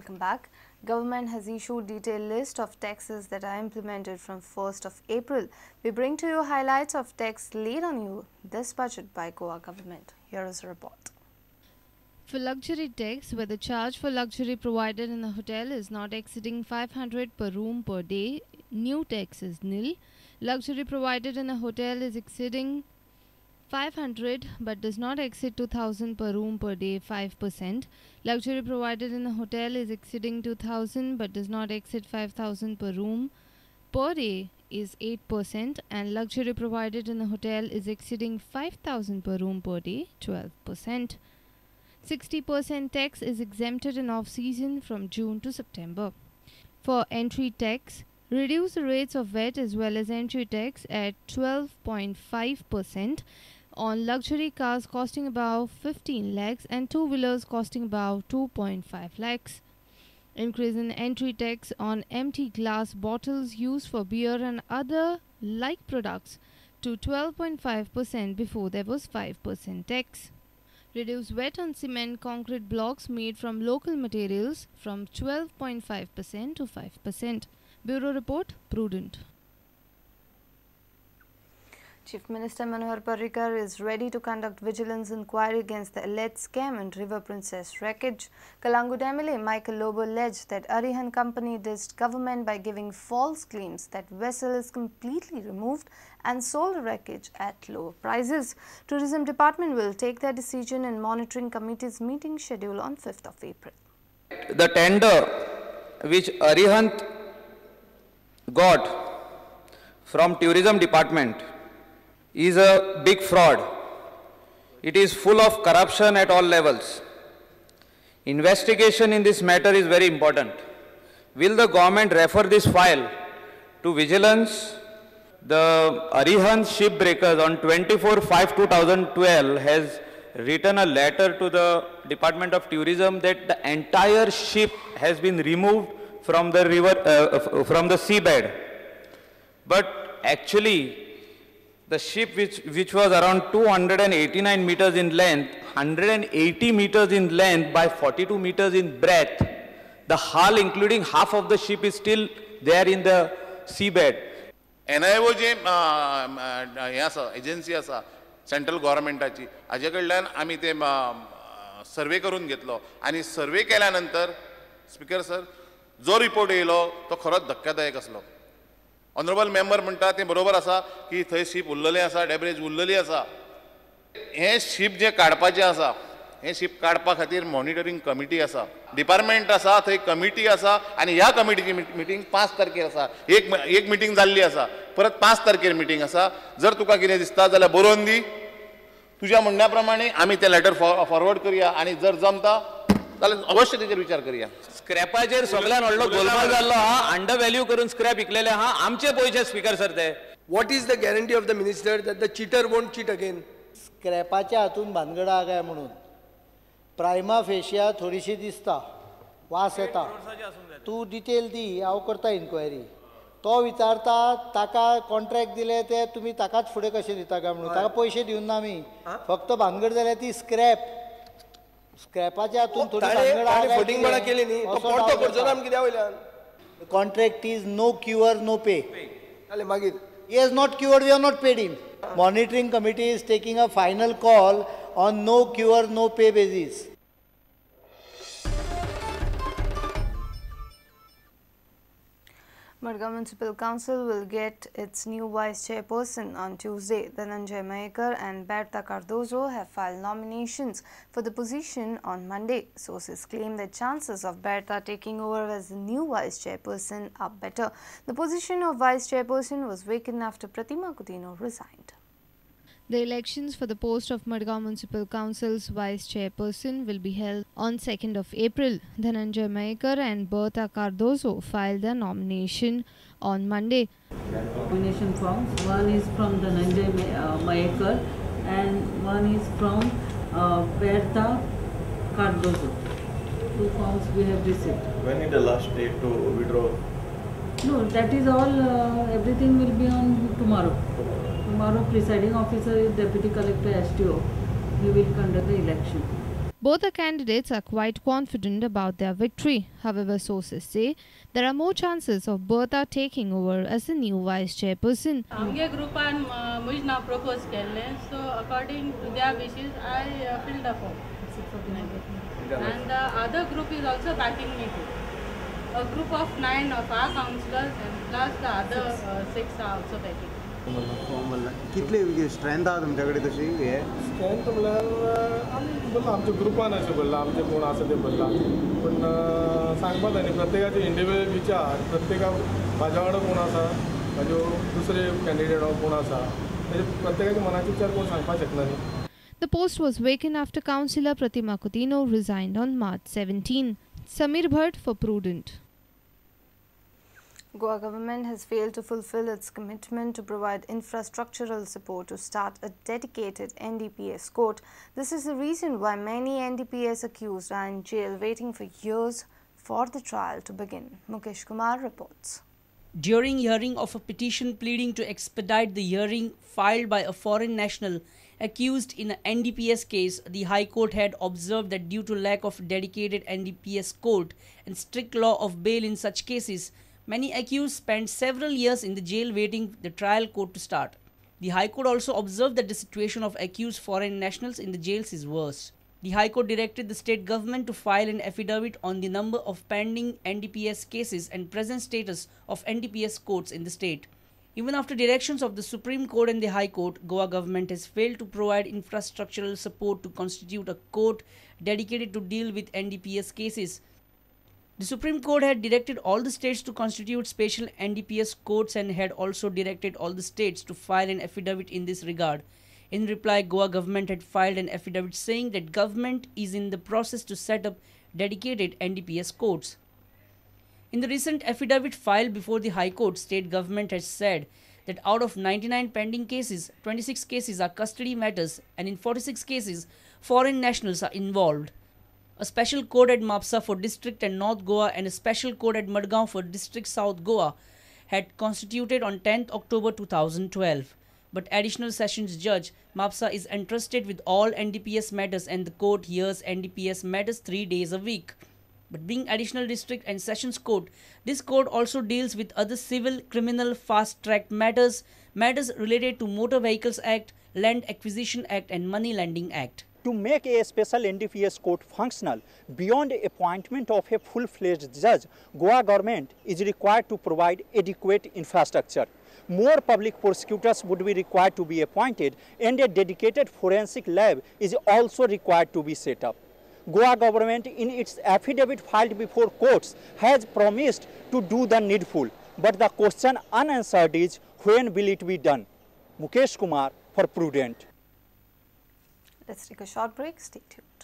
Welcome back. Government has issued detailed list of taxes that are implemented from 1st of April. We bring to you highlights of tax laid on you this budget by Goa government. Here is a report. For luxury tax, where the charge for luxury provided in a hotel is not exceeding 500 per room per day, new tax is nil. Luxury provided in a hotel is exceeding 500 but does not exceed 2000 per room per day, 5%. Luxury provided in a hotel is exceeding 2000 but does not exceed 5000 per room per day is 8%, and luxury provided in a hotel is exceeding 5000 per room per day, 12%. 60% tax is exempted in off-season from June to September. For entry tax, reduce the rates of VAT as well as entry tax at 12.5% on luxury cars costing about 15 lakhs and two-wheelers costing about 2.5 lakhs. Increase in entry tax on empty glass bottles used for beer and other like products to 12.5% before there was 5% tax. Reduce VAT on cement concrete blocks made from local materials from 12.5% to 5%. Bureau Report, Prudent. Chief Minister Manohar Parrikar is ready to conduct vigilance inquiry against the alleged scam in River Princess wreckage. Kalangut MLA Michael Lobo alleged that Arihant Company dissed government by giving false claims that vessel is completely removed and sold wreckage at lower prices. Tourism Department will take their decision in monitoring committee's meeting schedule on 5th of April. The tender which Arihant got from Tourism Department is a big fraud. It is full of corruption at all levels. Investigation in this matter is very important. Will the government refer this file to vigilance? The Arihant shipbreakers on 24/5/2012 has written a letter to the Department of Tourism that the entire ship has been removed from the river, from the seabed. But actually, the ship which was around 289 meters in length, 180 meters in length by 42 meters in breadth, the hull including half of the ship is still there in the seabed. NIO जे हे आसा agency आसा central गव्हर्नमेंटाची हाजे कडल्यान आमी ते सर्वे करून घेतलो आनी सर्वे केल्या नंतर स्पीकर सर जो रिपोर्ट येयलो तो खरोच धक्कादायक असलो. ऑनरेबल मेंबर म्हणटा ते बरोबर आसा की थंय शीप उरलेलें आसा, डेब्रेज उरलेली आसा. हे शीप जे काडपाचें आसा, हे शीप काडपा खातीर मॉनिटरींग कमिटी आसा, डिपार्टमेंट आसा, थंय कमिटी आसा आनी ह्या कमिटीची मिटींग 5 तारखेर आसा. एक मिटींग जाल्ली आसा, परत 5 तारखेर मिटींग आसा. जर तुका कितें दिसता जाल्यार बरोवन दी. तुज्या म्हणण्या प्रमाणे आमी तें लेटर फॉरवर्ड करुया आनी जर जमता जाल्यार अवश्य तेजेर विचार करुया. स्क्रॅपाचेर सगळ्यान व्हडलो गोलमाल जाल्लो हा, अंडर व्हॅल्यू करून स्क्रॅप विकलेले हा, आमचे पयशे स्पीकर सर ते. What is the guarantee of the minister that the cheater won't cheat again? स्क्रॅपाच्या हातून भानगड आहा काय म्हणून प्रायमा फेशिया थोडीशी दिसता, वास येता. तूं डिटेल दी, हांव करता इन्क्वायरी. तो विचारता ताका कॉन्ट्रॅक्ट दिले ते तुमी ताकाच फुडें कशें दिता काय म्हणून. ताका पयशे दिवन ना आमी, फक्त भानगड जाल्यार ती स्क्रॅपाच्या हातून थोडी भानगड आहा. फटिंगपणा केली न्ही, तो परतो करचो ना आमी कित्या वयल्यान. Contract is no cure no pay. जाल्यार मागीर he has not cured, we have not paid him. Monitoring committee is taking a final call on no cure no pay basis. Madgaon Municipal Council will get its new vice chairperson on Tuesday. Dhananjay Mahekar and Berta Cardozo have filed nominations for the position on Monday. Sources claim that chances of Berta taking over as the new vice chairperson are better. The position of vice chairperson was vacant after Pratima Coutinho resigned. The elections for the post of Madgaon Municipal Council's vice chairperson will be held on 2nd of April. Dhananjay Mahekar and Berta Cardozo filed their nomination on Monday. Nomination forms. One is from Dhananjay Mahekar and one is from Berta Cardozo. 2 forms we have received. When is the last date to withdraw? No, that is all. Everything will be on tomorrow. Tomorrow, presiding officer is Deputy Collector STO. He will conduct the election. Both the candidates are quite confident about their victory. However, sources say there are more chances of Bertha taking over as the new vice chairperson. Our group and much now propose so according to their wishes, I filled the form. And the other group is also backing me too. A group of 9 of our councillors and plus the other 6 are also backing. कितले strength आहा तुमच्याकडे तशी हे strength म्हळ्यार आमी बोल्ला आमच्या ग्रुपान अशें बोल्ला आमचे कोण आसा ते बोल्ला पण सांगपाक जाय न्ही प्रत्येकाचे इंडिविज्युअल विचार प्रत्येकाक म्हाज्या वांगडा कोण आसा म्हाज्यो दुसरे कॅन्डिडेट कोण आसा तेजे प्रत्येकाचे मनाचे विचार कोण सांगपाक शकना न्ही. The post was vacant after Councillor Pratima Coutinho resigned on March 17. Samir Bhatt for Prudent. Goa government has failed to fulfill its commitment to provide infrastructural support to start a dedicated NDPS court. This is the reason why many NDPS accused are in jail waiting for years for the trial to begin. Mukesh Kumar reports. During hearing of a petition pleading to expedite the hearing filed by a foreign national accused in an NDPS case, the High Court had observed that due to lack of dedicated NDPS court and strict law of bail in such cases, many accused spent several years in the jail waiting the trial court to start. The High Court also observed that the situation of accused foreign nationals in the jails is worse. The High Court directed the state government to file an affidavit on the number of pending NDPS cases and present status of NDPS courts in the state. Even after directions of the Supreme Court and the High Court, Goa government has failed to provide infrastructural support to constitute a court dedicated to deal with NDPS cases. The Supreme Court had directed all the states to constitute special NDPS courts and had also directed all the states to file an affidavit in this regard. In reply, Goa government had filed an affidavit saying that government is in the process to set up dedicated NDPS courts. In the recent affidavit filed before the High Court, state government has said that out of 99 pending cases, 26 cases are custody matters and in 46 cases, foreign nationals are involved. A special court at Mapsa for District and North Goa and a special court at Madgaon for District South Goa had constituted on 10th October 2012. But Additional Sessions Judge Mapsa is entrusted with all NDPS matters and the court hears NDPS matters 3 days a week. But being Additional District and Sessions Court, this court also deals with other civil, criminal, fast-track matters, matters related to Motor Vehicles Act, Land Acquisition Act and Money Lending Act. To make a special NDPS court functional, beyond appointment of a full-fledged judge, Goa government is required to provide adequate infrastructure. More public prosecutors would be required to be appointed and a dedicated forensic lab is also required to be set up. Goa government in its affidavit filed before courts has promised to do the needful, but the question unanswered is when will it be done? Mukesh Kumar for Prudent. Let's take a short break. Stay tuned.